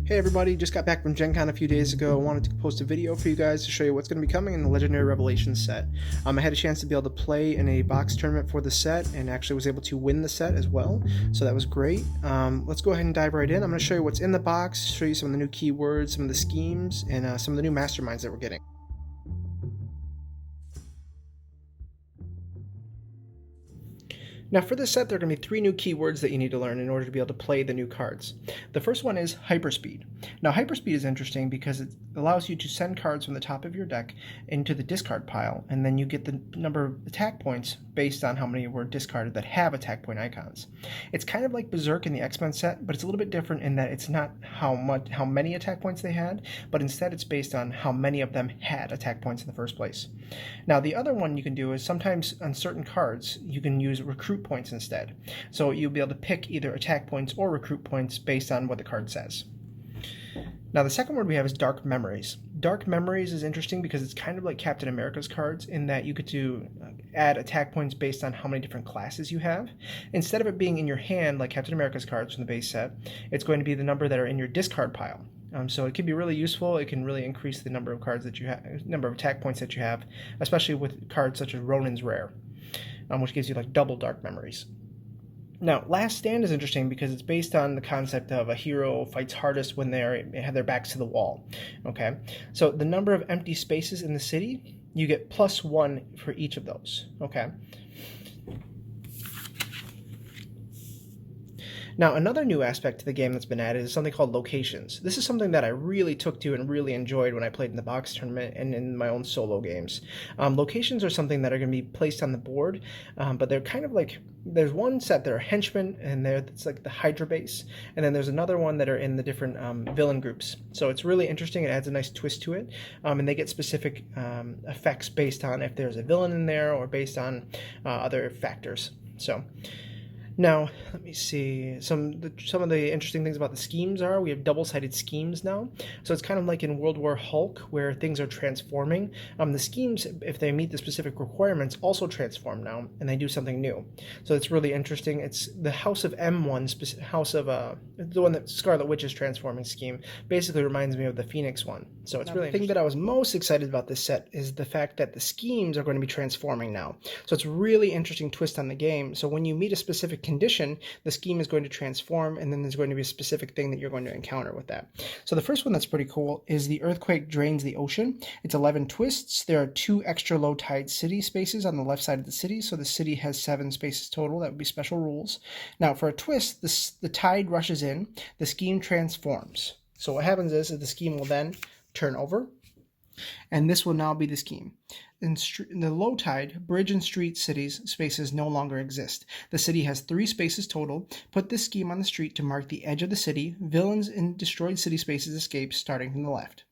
Hey everybody, just got back from Gen Con a few days ago. I wanted to post a video for you guys to show you what's going to be coming in the Legendary Revelations set. I had a chance to be able to play in a box tournament for the set and actually was able to win the set as well, so that was great. Let's go ahead and dive right in. I'm going to show you what's in the box, show you some of the new keywords, some of the schemes, and some of the new masterminds that we're getting. Now for this set, there are going to be 3 new keywords that you need to learn in order to be able to play the new cards. The first one is Hyperspeed. Now Hyperspeed is interesting because it allows you to send cards from the top of your deck into the discard pile, and then you get the number of attack points based on how many were discarded that have attack point icons. It's kind of like Berserk in the X-Men set, but it's a little bit different in that it's not how many attack points they had, but instead it's based on how many of them had attack points in the first place. Now the other one you can do is sometimes on certain cards you can use recruit points instead. So you'll be able to pick either attack points or recruit points based on what the card says. Now the second word we have is Dark Memories. Dark Memories is interesting because it's kind of like Captain America's cards in that you get to add attack points based on how many different classes you have. Instead of it being in your hand like Captain America's cards from the base set, it's going to be the number that are in your discard pile. So it can be really useful. It can really increase the number of cards that you have, number of attack points that you have, especially with cards such as Ronin's Rare, which gives you like double Dark Memories. Now, Last Stand is interesting because it's based on the concept of a hero fights hardest when they have their backs to the wall. Okay, so the number of empty spaces in the city, you get +1 for each of those. Okay. Now, another new aspect to the game that's been added is something called locations. This is something that I really took to and really enjoyed when I played in the box tournament and in my own solo games. Locations are something that are going to be placed on the board, but they're kind of like, there's one set that are henchmen, and it's like the Hydra base, and then there's another one that are in the different villain groups. So it's really interesting. It adds a nice twist to it, and they get specific effects based on if there's a villain in there or based on other factors. So. Now, let me see, some of the interesting things about the schemes are, we have double-sided schemes now. So it's kind of like in World War Hulk, where things are transforming. The schemes, if they meet the specific requirements, also transform now, and they do something new. So it's really interesting. It's the House of M1, the one that Scarlet Witch is transforming scheme, basically reminds me of the Phoenix one. So it's really the thing that I was most excited about this set is the fact that the schemes are going to be transforming now. So it's a really interesting twist on the game. So when you meet a specific condition, the scheme is going to transform, and then there's going to be a specific thing that you're going to encounter with that. So the first one that's pretty cool is the Earthquake Drains the Ocean. It's 11 twists. There are 2 extra low tide city spaces on the left side of the city, so the city has 7 spaces total. That would be special rules. Now for a twist, the tide rushes in, the scheme transforms. So what happens is that the scheme will then turn over, and this will now be the scheme. In the low tide, bridge and street cities spaces no longer exist. The city has 3 spaces total. Put this scheme on the street to mark the edge of the city. Villains in destroyed city spaces escape starting from the left.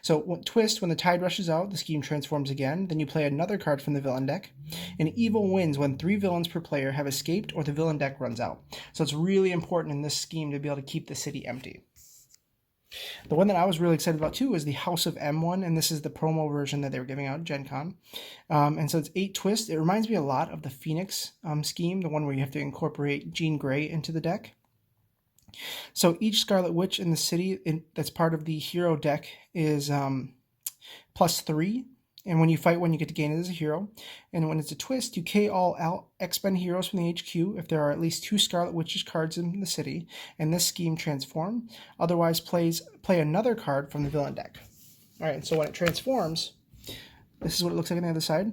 So twist, when the tide rushes out, the scheme transforms again. Then you play another card from the villain deck. And evil wins when 3 villains per player have escaped or the villain deck runs out. So it's really important in this scheme to be able to keep the city empty. The one that I was really excited about too is the House of M1, and this is the promo version that they were giving out at Gen Con. And so it's 8 twists. It reminds me a lot of the Phoenix scheme, the one where you have to incorporate Jean Grey into the deck. So each Scarlet Witch in the city that's part of the hero deck is +3. And when you fight one, you get to gain it as a hero. And when it's a twist, you K all expend heroes from the HQ if there are at least 2 Scarlet Witches cards in the city, and this scheme transform. Otherwise, play another card from the villain deck. All right, and so when it transforms, this is what it looks like on the other side.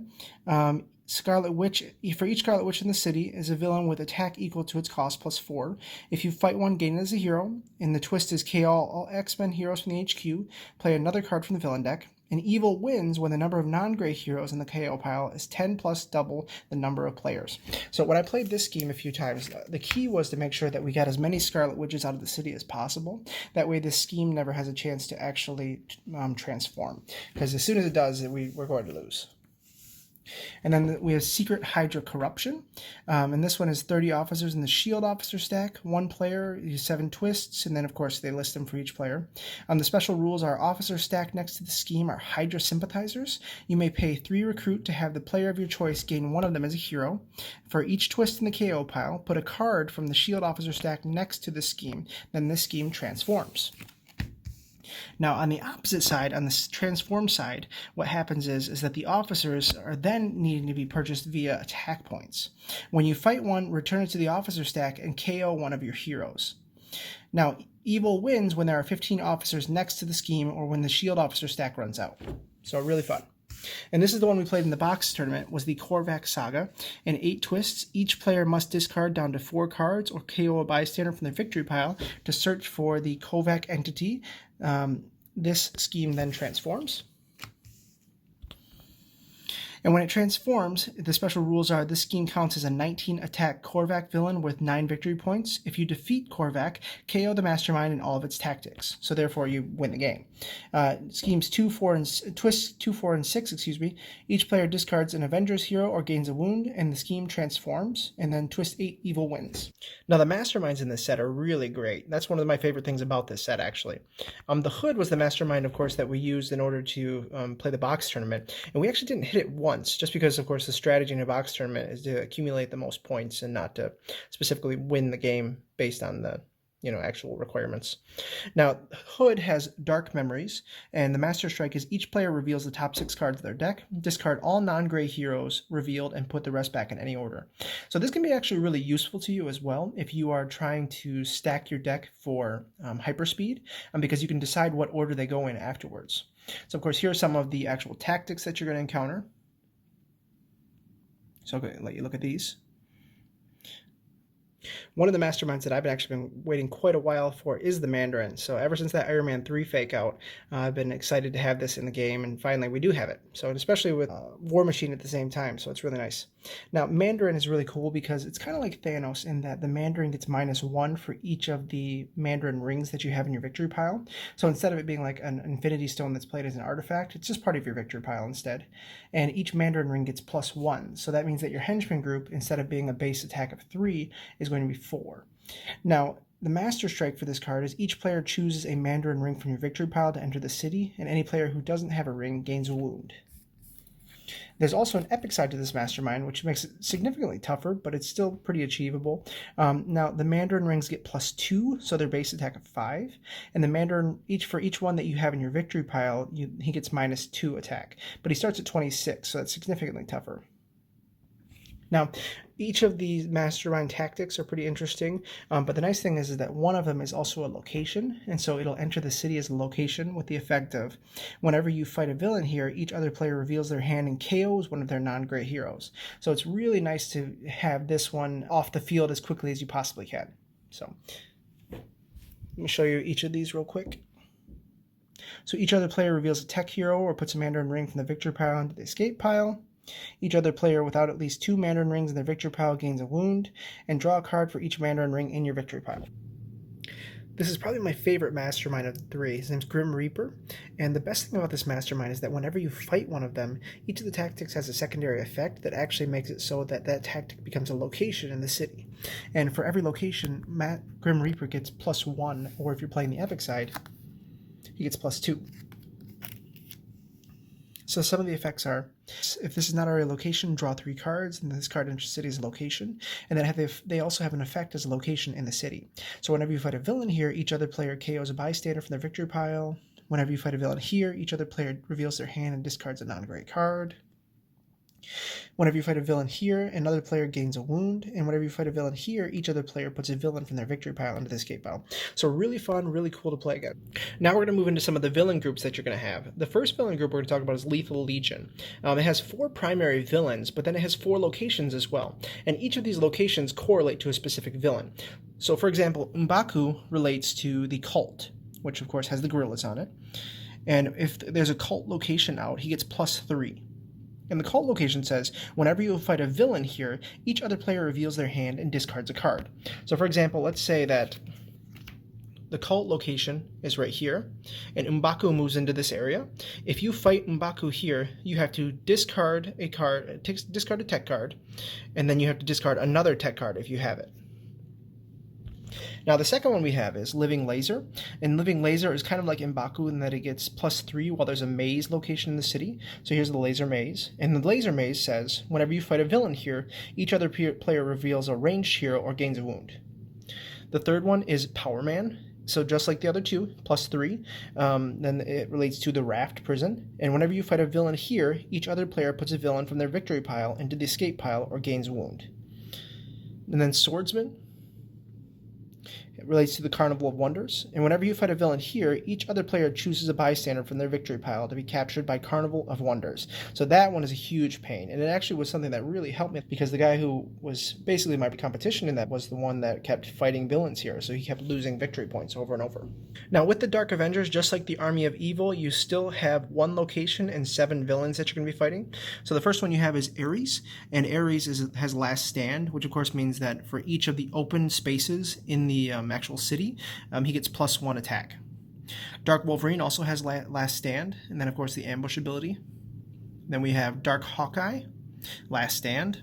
Scarlet Witch, for each Scarlet Witch in the city is a villain with attack equal to its cost +4. If you fight one, gain it as a hero. And the twist is K all expend heroes from the HQ, play another card from the villain deck. And evil wins when the number of non-gray heroes in the KO pile is 10 plus double the number of players. So when I played this scheme a few times, the key was to make sure that we got as many Scarlet Witches out of the city as possible. That way this scheme never has a chance to actually transform. Because as soon as it does, we're going to lose. And then we have Secret Hydra Corruption. And this one is 30 officers in the shield officer stack. 1 player, 7 twists, and then of course they list them for each player. The special rules are officer stack next to the scheme are Hydra sympathizers. You may pay 3 recruit to have the player of your choice gain 1 of them as a hero. For each twist in the KO pile, put a card from the shield officer stack next to the scheme. Then this scheme transforms. Now, on the opposite side, on the transform side, what happens is that the officers are then needing to be purchased via attack points. When you fight one, return it to the officer stack and KO one of your heroes. Now, evil wins when there are 15 officers next to the scheme or when the shield officer stack runs out. So really fun. And this is the one we played in the box tournament, was the Korvac Saga. In 8 twists, each player must discard down to 4 cards or KO a bystander from their victory pile to search for the Korvac entity. This scheme then transforms. And when it transforms, the special rules are this scheme counts as a 19 attack Korvac villain with 9 victory points. If you defeat Korvac, KO the mastermind and all of its tactics. So therefore you win the game. Schemes 2, 4, and twists 2, 4, and 6, each player discards an Avengers hero or gains a wound, and the scheme transforms. And then twist 8, evil wins. Now the masterminds in this set are really great. That's one of my favorite things about this set, actually. The Hood was the mastermind, of course, that we used in order to play the box tournament, and we actually didn't hit it once, just because, of course, the strategy in a box tournament is to accumulate the most points and not to specifically win the game based on the actual requirements. Now, Hood has Dark Memories, and the Master Strike is each player reveals the top 6 cards of their deck, discard all non-gray heroes revealed, and put the rest back in any order. So this can be actually really useful to you as well if you are trying to stack your deck for hyperspeed, because you can decide what order they go in afterwards. So, of course, here are some of the actual tactics that you're going to encounter. So I'm going to let you look at these. One of the masterminds that I've actually been waiting quite a while for is the Mandarin. So ever since that Iron Man 3 fake out, I've been excited to have this in the game, and finally we do have it. So especially with War Machine at the same time, so it's really nice. Now Mandarin is really cool because it's kind of like Thanos in that the Mandarin gets -1 for each of the Mandarin rings that you have in your victory pile. So instead of it being like an Infinity Stone that's played as an artifact, it's just part of your victory pile instead. And each Mandarin ring gets +1. So that means that your henchman group, instead of being a base attack of 3, is going to be 4. Now, the Master Strike for this card is each player chooses a Mandarin ring from your victory pile to enter the city, and any player who doesn't have a ring gains a wound. There's also an epic side to this mastermind, which makes it significantly tougher, but it's still pretty achievable. Now, the Mandarin rings get +2, so they're base attack of 5, and the Mandarin, for each one that you have in your victory pile, he gets -2 attack, but he starts at 26, so that's significantly tougher. Now, each of these mastermind tactics are pretty interesting, but the nice thing is that one of them is also a location, and so it'll enter the city as a location with the effect of whenever you fight a villain here, each other player reveals their hand and KOs one of their non-gray heroes. So it's really nice to have this one off the field as quickly as you possibly can. So let me show you each of these real quick. So each other player reveals a tech hero or puts a Mandarin ring from the victory pile into the escape pile. Each other player without at least 2 Mandarin rings in their victory pile gains a wound, and draw a card for each Mandarin ring in your victory pile. This is probably my favorite mastermind of the 3. His name's Grim Reaper, and the best thing about this mastermind is that whenever you fight one of them, each of the tactics has a secondary effect that actually makes it so that that tactic becomes a location in the city. And for every location, Grim Reaper gets +1, or if you're playing the epic side, he gets +2. So some of the effects are, if this is not already a location, draw 3 cards, and this card enters the city as a location. And then they also have an effect as a location in the city. So whenever you fight a villain here, each other player KOs a bystander from their victory pile. Whenever you fight a villain here, each other player reveals their hand and discards a non-gray card. Whenever you fight a villain here, another player gains a wound, and whenever you fight a villain here, each other player puts a villain from their victory pile into the escape pile. So really fun, really cool to play again. Now we're going to move into some of the villain groups that you're going to have. The first villain group we're going to talk about is Lethal Legion. It has 4 primary villains, but then it has 4 locations as well, and each of these locations correlate to a specific villain. So for example, M'Baku relates to the cult, which of course has the gorillas on it, and if there's a cult location out, he gets +3. And the cult location says, whenever you fight a villain here, each other player reveals their hand and discards a card. So for example, let's say that the cult location is right here, and M'Baku moves into this area. If you fight M'Baku here, you have to discard a card, discard a tech card, and then you have to discard another tech card if you have it. Now the second one we have is Living Laser, and Living Laser is kind of like M'Baku in that it gets +3 while there's a maze location in the city. So here's the laser maze, and the laser maze says, whenever you fight a villain here, each other player reveals a ranged hero or gains a wound. The third one is Power Man, So just like the other two, +3, then it relates to the Raft prison. And whenever you fight a villain here, each other player puts a villain from their victory pile into the escape pile or gains a wound. And then Swordsman, it relates to the Carnival of Wonders. And whenever you fight a villain here, each other player chooses a bystander from their victory pile to be captured by Carnival of Wonders. So that one is a huge pain. And it actually was something that really helped me because the guy who was basically my competition in that was the one that kept fighting villains here. So he kept losing victory points over and over. Now with the Dark Avengers, just like the Army of Evil, you still have 1 location and 7 villains that you're going to be fighting. So the first one you have is Ares. And Ares has Last Stand, which of course means that for each of the open spaces in the actual city, he gets +1 attack. Dark Wolverine also has Last Stand, and then of course the ambush ability. Then we have Dark Hawkeye, Last Stand.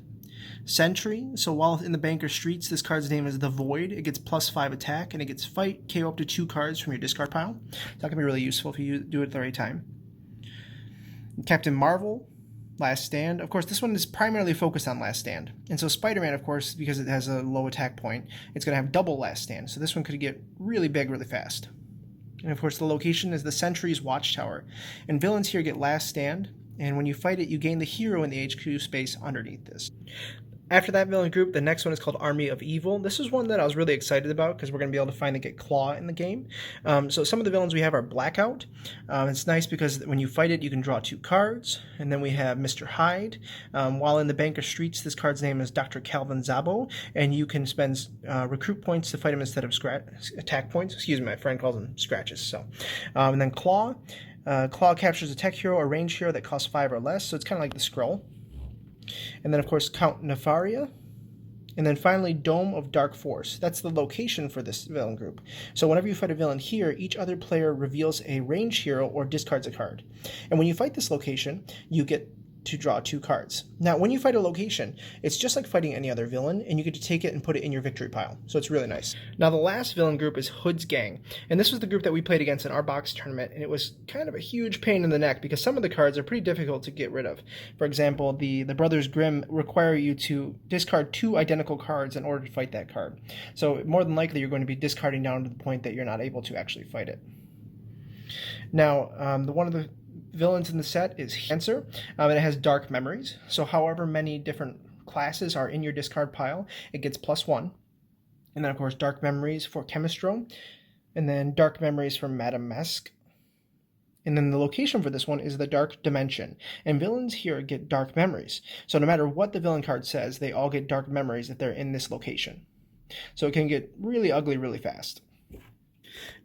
Sentry, so while in the Banker Streets, this card's name is the Void. It gets +5 attack, and it gets Fight, KO up to 2 cards from your discard pile. That can be really useful if you do it at the right time. Captain Marvel, Last Stand. Of course, this one is primarily focused on Last Stand. And so Spider-Man, of course, because it has a low attack point, it's going to have double Last Stand. So this one could get really big really fast. And of course, the location is the Sentry's Watchtower. And villains here get Last Stand. And when you fight it, you gain the hero in the HQ space underneath this. After that villain group, the next one is called Army of Evil. This is one that I was really excited about because we're going to be able to finally get Claw in the game. So some of the villains we have are Blackout. It's nice because when you fight it, you can draw 2 cards. And then we have Mr. Hyde. While in the Banker Streets, this card's name is Dr. Calvin Zabo. And you can spend recruit points to fight him instead of attack points. Excuse me, my friend calls them scratches. So, and then Claw. Claw captures a tech hero or range hero that costs 5 or less. So it's kind of like the Scroll. And then, of course, Count Nefaria. And then finally, Dome of Dark Force. That's the location for this villain group. So whenever you fight a villain here, each other player reveals a range hero or discards a card. And when you fight this location, you get to draw 2 cards. Now, when you fight a location, it's just like fighting any other villain, and you get to take it and put it in your victory pile. So it's really nice. Now, the last villain group is Hood's Gang. And this was the group that we played against in our box tournament, and it was kind of a huge pain in the neck because some of the cards are pretty difficult to get rid of. For example, the Brothers Grimm require you to discard 2 identical cards in order to fight that card. So more than likely, you're going to be discarding down to the point that you're not able to actually fight it. Now, one of the villains in the set is Cancer, and it has Dark Memories. So however many different classes are in your discard pile, it gets +1. And then, of course, Dark Memories for Chemistro, and then Dark Memories for Madame Mesk. And then the location for this one is the Dark Dimension. And villains here get Dark Memories. So no matter what the villain card says, they all get Dark Memories if they're in this location. So it can get really ugly really fast.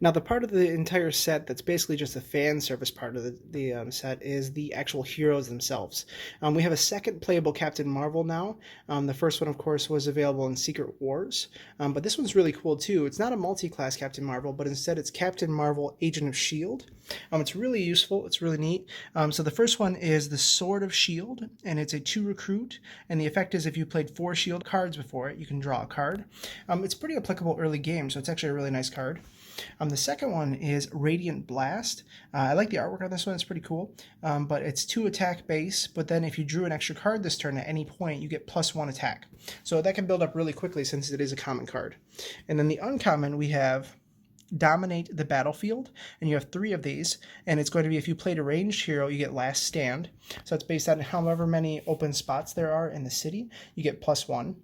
Now, the part of the entire set that's basically just a fan service part of the set is the actual heroes themselves. We have a second playable Captain Marvel now. The first one, of course, was available in Secret Wars, but this one's really cool too. It's not a multi-class Captain Marvel, but instead it's Captain Marvel, Agent of S.H.I.E.L.D. It's really useful. It's really neat. So the first one is the Sword of S.H.I.E.L.D., and it's a 2 recruit, and the effect is if you played 4 S.H.I.E.L.D. cards before it, you can draw a card. It's pretty applicable early game, so it's actually a really nice card. The second one is Radiant Blast. I like the artwork on this one. It's pretty cool. But it's 2 attack base, but then if you drew an extra card this turn at any point, you get +1 attack. So that can build up really quickly since it is a common card. And then the uncommon, we have Dominate the Battlefield, and you have 3 of these, and it's going to be if you played a ranged hero, you get Last Stand. So it's based on however many open spots there are in the city, you get +1.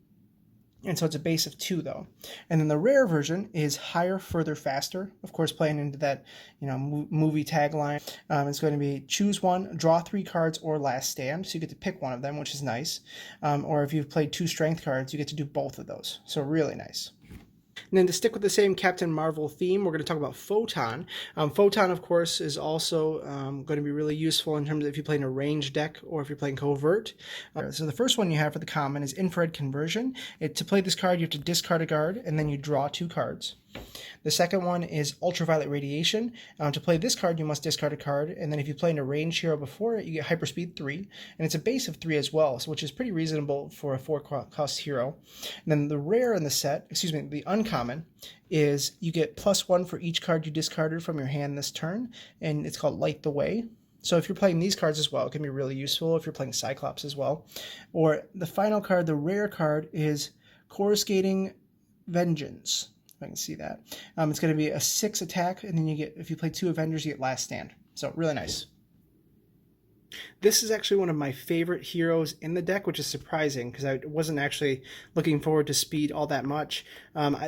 And so it's a base of 2, though. And then the rare version is Higher, Further, Faster. Of course, playing into that, movie tagline. It's going to be choose 1, draw 3 cards, or Last Stand. So you get to pick one of them, which is nice. Or if you've played 2 strength cards, you get to do both of those. So really nice. And then to stick with the same Captain Marvel theme, we're going to talk about Photon. Photon, of course, is also going to be really useful in terms of if you play in a ranged deck or if you're playing Covert. So the first one you have for the common is Infrared Conversion. To play this card, you have to discard a card, and then you draw 2 cards. The second one is Ultraviolet Radiation. To play this card, you must discard a card, and then if you play in a ranged hero before it, you get Hyperspeed 3, and it's a base of 3 as well, which is pretty reasonable for a 4-cost hero. And then the rare in the set, the uncommon, is you get +1 for each card you discarded from your hand this turn, and it's called Light the Way. So if you're playing these cards as well, it can be really useful if you're playing Cyclops as well. Or the final card, the rare card, is Coruscating Vengeance. if I can see that. It's going to be a 6 attack, and then you get, if you play 2 Avengers, you get Last Stand. So really nice. This is actually one of my favorite heroes in the deck, which is surprising because I wasn't actually looking forward to speed all that much.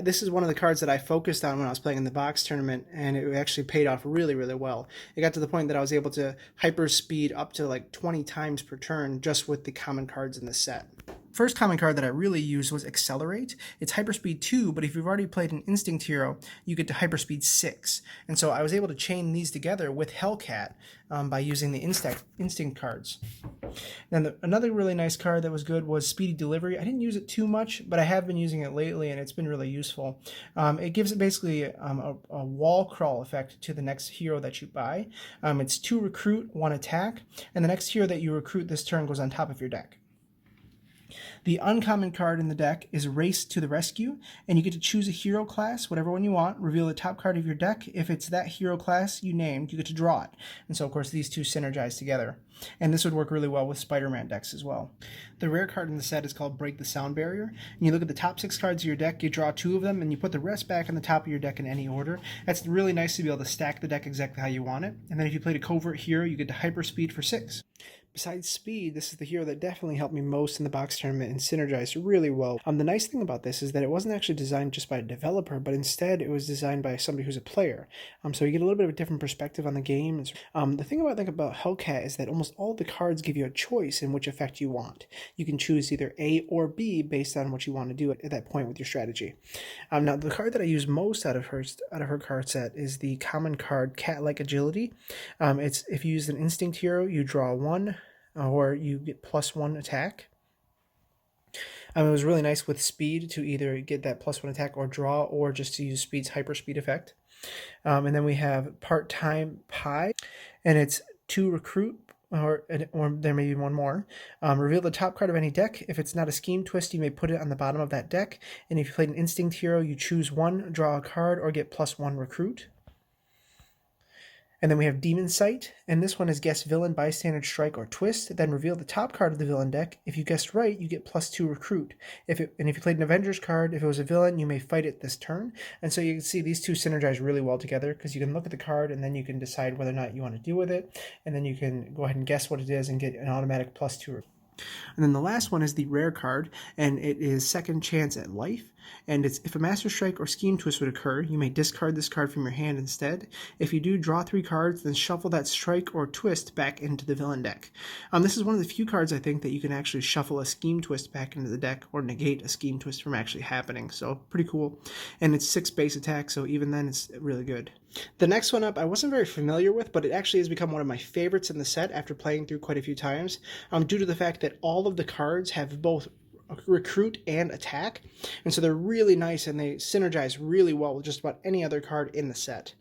This is one of the cards that I focused on when I was playing in the box tournament, and it actually paid off really, really well. It got to the point that I was able to hyper speed up to like 20 times per turn just with the common cards in the set. First common card that I really used was Accelerate. It's Hyperspeed 2, but if you've already played an Instinct hero, you get to Hyperspeed 6. And so I was able to chain these together with Hellcat by using the Instinct cards. Then another really nice card that was good was Speedy Delivery. I didn't use it too much, but I have been using it lately, and it's been really useful. It gives it basically a wall crawl effect to the next hero that you buy. It's 2 recruit, 1 attack, and the next hero that you recruit this turn goes on top of your deck. The uncommon card in the deck is Race to the Rescue, and you get to choose a hero class, whatever one you want, reveal the top card of your deck. If it's that hero class you named, you get to draw it. And so, of course, these two synergize together. And this would work really well with Spider-Man decks as well. The rare card in the set is called Break the Sound Barrier. And you look at the top 6 cards of your deck, you draw 2 of them, and you put the rest back on the top of your deck in any order. That's really nice to be able to stack the deck exactly how you want it. And then if you played a covert hero, you get to Hyperspeed for 6. Besides speed, this is the hero that definitely helped me most in the box tournament and synergized really well. The nice thing about this is that it wasn't actually designed just by a developer, but instead it was designed by somebody who's a player. So you get a little bit of a different perspective on the game. The thing about Hellcat is that almost all the cards give you a choice in which effect you want. You can choose either A or B based on what you want to do at that point with your strategy. Now, the card that I use most out of her card set is the common card Cat-like Agility. It's if you use an Instinct hero, you draw 1. Or you get +1 attack. It was really nice with speed to either get that +1 attack or draw, or just to use speed's hyperspeed effect. And then we have part-time Pi, and it's 2 recruit, or there may be one more. Reveal the top card of any deck. If it's not a scheme twist, you may put it on the bottom of that deck. And if you played an Instinct hero, you choose 1, draw a card, or get +1 recruit. And then we have Demon Sight, and this one is guess villain, bystander, strike, or twist. Then reveal the top card of the villain deck. If you guessed right, you get +2 recruit. If you played an Avengers card, if it was a villain, you may fight it this turn. And so you can see these two synergize really well together because you can look at the card and then you can decide whether or not you want to deal with it. And then you can go ahead and guess what it is and get an automatic +2 recruit. And then the last one is the rare card, and it is Second Chance at Life. And it's if a Master Strike or Scheme Twist would occur, you may discard this card from your hand instead. If you do, draw 3 cards, then shuffle that Strike or Twist back into the villain deck. This is one of the few cards I think that you can actually shuffle a Scheme Twist back into the deck or negate a Scheme Twist from actually happening. So pretty cool. And it's 6 base attack, so even then it's really good. The next one up I wasn't very familiar with, but it actually has become one of my favorites in the set after playing through quite a few times, due to the fact that all of the cards have both recruit and attack, and so they're really nice and they synergize really well with just about any other card in the set.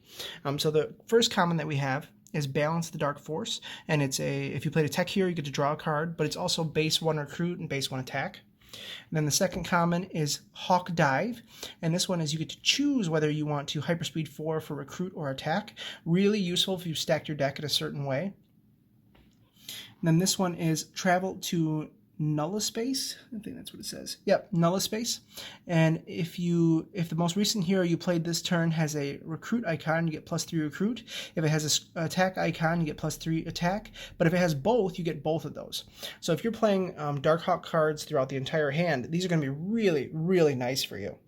So the first common that we have is Balance the Dark Force, and it's if you played a tech hero, you get to draw a card, but it's also base 1 recruit and base 1 attack. And then the second common is Hawk Dive, and this one is you get to choose whether you want to Hyperspeed 4 for recruit or attack. Really useful if you stacked your deck in a certain way. And then this one is Travel to Nullispace. I think that's what it says. Yep, Nullispace. And if the most recent hero you played this turn has a recruit icon, you get +3 recruit. If it has an attack icon, you get +3 attack. But if it has both, you get both of those. So if you're playing Darkhawk cards throughout the entire hand, these are going to be really, really nice for you.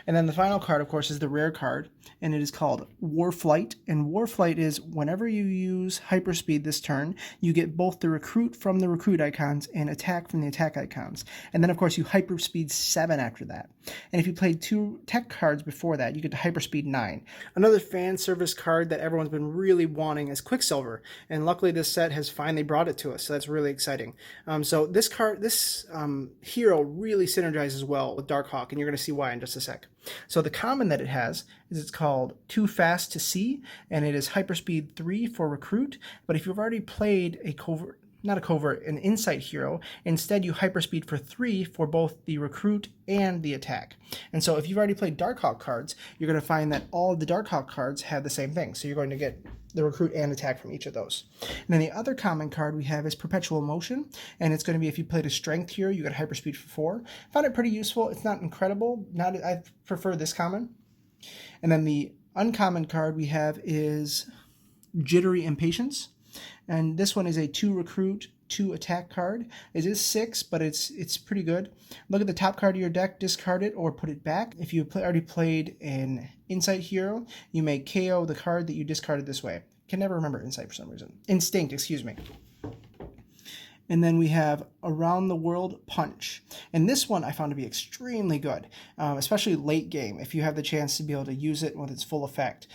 And then the final card, of course, is the rare card, and it is called Warflight. And Warflight is whenever you use Hyperspeed this turn, you get both the recruit from the recruit icons and attack from the attack icons. And then, of course, you Hyperspeed 7 after that. And if you played 2 tech cards before that, you get to Hyperspeed 9. Another fan service card that everyone's been really wanting is Quicksilver, and luckily this set has finally brought it to us, so that's really exciting. So this hero really synergizes well with Darkhawk, and you're going to see why in just a sec. So the common that it has is it's called Too Fast to See, and it is Hyperspeed 3 for recruit. But if you've already played an insight hero, instead you Hyperspeed for 3 for both the recruit and the attack. And so if you've already played Darkhawk cards, you're going to find that all of the Darkhawk cards have the same thing. So you're going to get the recruit and attack from each of those. And then the other common card we have is Perpetual Motion, and it's going to be if you played a strength hero, you get Hyperspeed for 4. Found it pretty useful. It's not incredible. I prefer this common. And then the uncommon card we have is Jittery Impatience. And this one is a 2 recruit, 2 attack card. It is 6, but it's pretty good. Look at the top card of your deck, discard it or put it back. If you already played an Insight hero, you may KO the card that you discarded this way. Can never remember Insight for some reason. Instinct, excuse me. And then we have Around the World Punch. And this one I found to be extremely good, especially late game, if you have the chance to be able to use it with its full effect.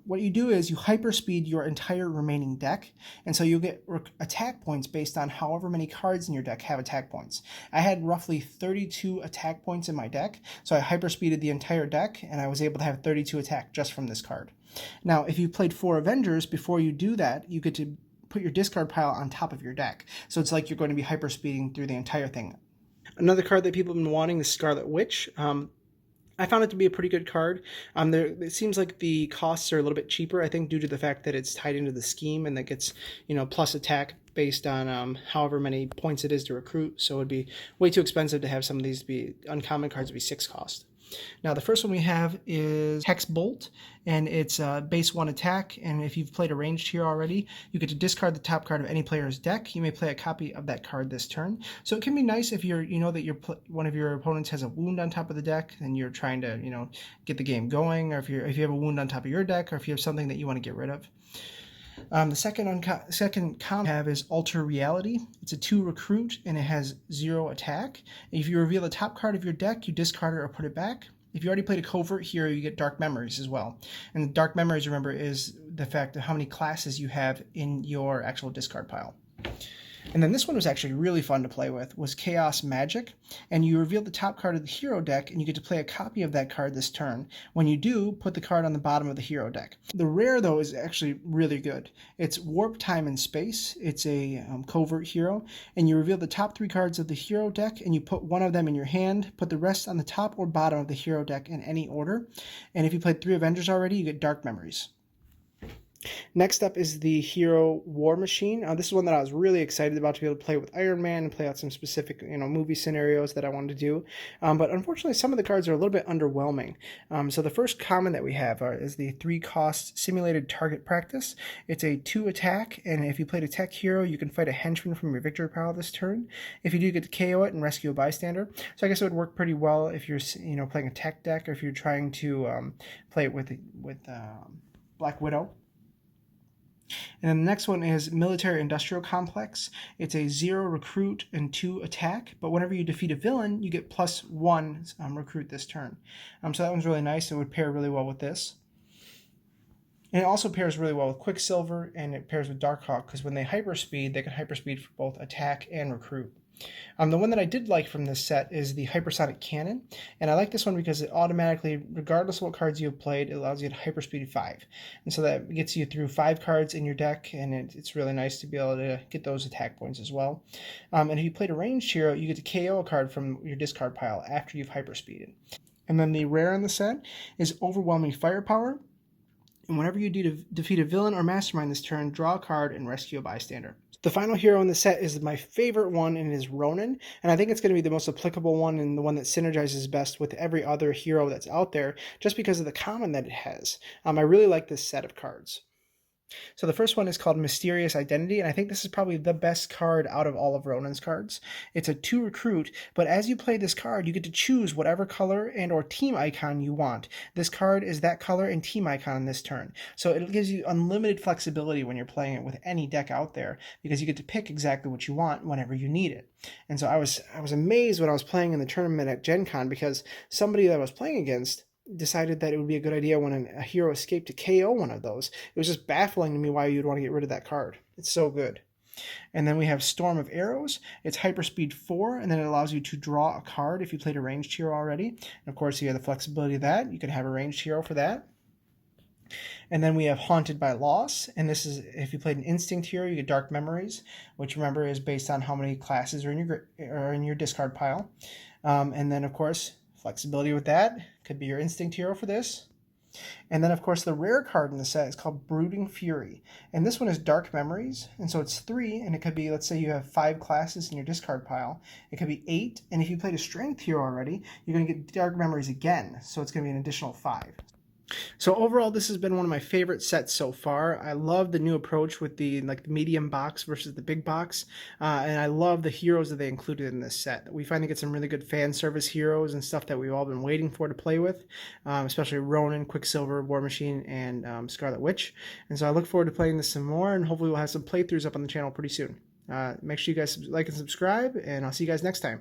What you do is you hyperspeed your entire remaining deck, and so you'll get attack points based on however many cards in your deck have attack points. I had roughly 32 attack points in my deck, so I hyperspeeded the entire deck, and I was able to have 32 attack just from this card. Now, if you played 4 Avengers, before you do that, you get to put your discard pile on top of your deck. So it's like you're going to be hyperspeeding through the entire thing. Another card that people have been wanting is Scarlet Witch. I found it to be a pretty good card. It seems like the costs are a little bit cheaper, I think, due to the fact that it's tied into the scheme and that gets, plus attack based on however many points it is to recruit. So it would be way too expensive to have some of these be uncommon cards to be 6 cost. Now, the first one we have is Hex Bolt, and it's base 1 attack, and if you've played a ranged hero already, you get to discard the top card of any player's deck. You may play a copy of that card this turn. So it can be nice if you know that one of your opponents has a wound on top of the deck, and you're trying to, get the game going, or if you have a wound on top of your deck, or if you have something that you want to get rid of. The second common I have is Alter Reality. It's a 2 recruit and it has 0 attack. If you reveal the top card of your deck, you discard it or put it back. If you already played a covert hero, you get Dark Memories as well. And Dark Memories, remember, is the fact of how many classes you have in your actual discard pile. And then this one was actually really fun to play with, was Chaos Magic. And you reveal the top card of the hero deck, and you get to play a copy of that card this turn. When you do, put the card on the bottom of the hero deck. The rare, though, is actually really good. It's Warp Time and Space. It's a covert hero. And you reveal the top 3 cards of the hero deck, and you put one of them in your hand. Put the rest on the top or bottom of the hero deck in any order. And if you played 3 Avengers already, you get Dark Memories. Next up is the Hero War Machine. This is one that I was really excited about to be able to play with Iron Man and play out some specific, movie scenarios that I wanted to do. But unfortunately, some of the cards are a little bit underwhelming. So the first common that we have is the 3-cost Simulated Target Practice. It's a 2 attack, and if you played a tech hero, you can fight a henchman from your victory pile this turn. If you do, get to KO it and rescue a bystander. So I guess it would work pretty well if you're, playing a tech deck, or if you're trying to play it with Black Widow. And then the next one is Military Industrial Complex. It's a 0 recruit and 2 attack, but whenever you defeat a villain, you get +1 recruit this turn. So that one's really nice. It would pair really well with this. And it also pairs really well with Quicksilver, and it pairs with Darkhawk, because when they hyperspeed, they can hyperspeed for both attack and recruit. The one that I did like from this set is the Hypersonic Cannon, and I like this one because it automatically, regardless of what cards you have played, it allows you to hyperspeed 5. And so that gets you through 5 cards in your deck, and it's really nice to be able to get those attack points as well. And if you played a ranged hero, you get to KO a card from your discard pile after you've hyperspeeded. And then the rare in the set is Overwhelming Firepower. And whenever you defeat a villain or mastermind this turn, draw a card and rescue a bystander. The final hero in the set is my favorite one, and it is Ronin. And I think it's going to be the most applicable one and the one that synergizes best with every other hero that's out there, just because of the common that it has. I really like this set of cards. So the first one is called Mysterious Identity, and I think this is probably the best card out of all of Ronin's cards. It's a 2 recruit, but as you play this card, you get to choose whatever color and or team icon you want. This card is that color and team icon this turn. So it gives you unlimited flexibility when you're playing it with any deck out there, because you get to pick exactly what you want whenever you need it. And so I was amazed when I was playing in the tournament at Gen Con, because somebody that I was playing against decided that it would be a good idea when a hero escaped to KO one of those. It was just baffling to me why you'd want to get rid of that card. It's so good. And then we have Storm of Arrows. It's hyperspeed 4, and then it allows you to draw a card if you played a ranged hero already. And of course, you have the flexibility of that. You can have a ranged hero for that. And then we have Haunted by Loss, and this is if you played an Instinct hero, you get Dark Memories, which remember is based on how many classes are in your discard pile. And then of course, flexibility with that could be your Instinct hero for this. And then of course the rare card in the set is called Brooding Fury, and this one is Dark Memories, and so it's 3, and it could be, let's say you have 5 classes in your discard pile, it could be 8, and if you played a Strength hero already, you're going to get Dark Memories again, so it's going to be an additional 5. So overall, this has been one of my favorite sets so far. I love the new approach with the the medium box versus the big box, and I love the heroes that they included in this set. We finally get some really good fan service heroes and stuff that we've all been waiting for to play with, especially Ronin, Quicksilver, War Machine, and Scarlet Witch. And so I look forward to playing this some more, and hopefully we'll have some playthroughs up on the channel pretty soon. Make sure you guys like and subscribe, and I'll see you guys next time.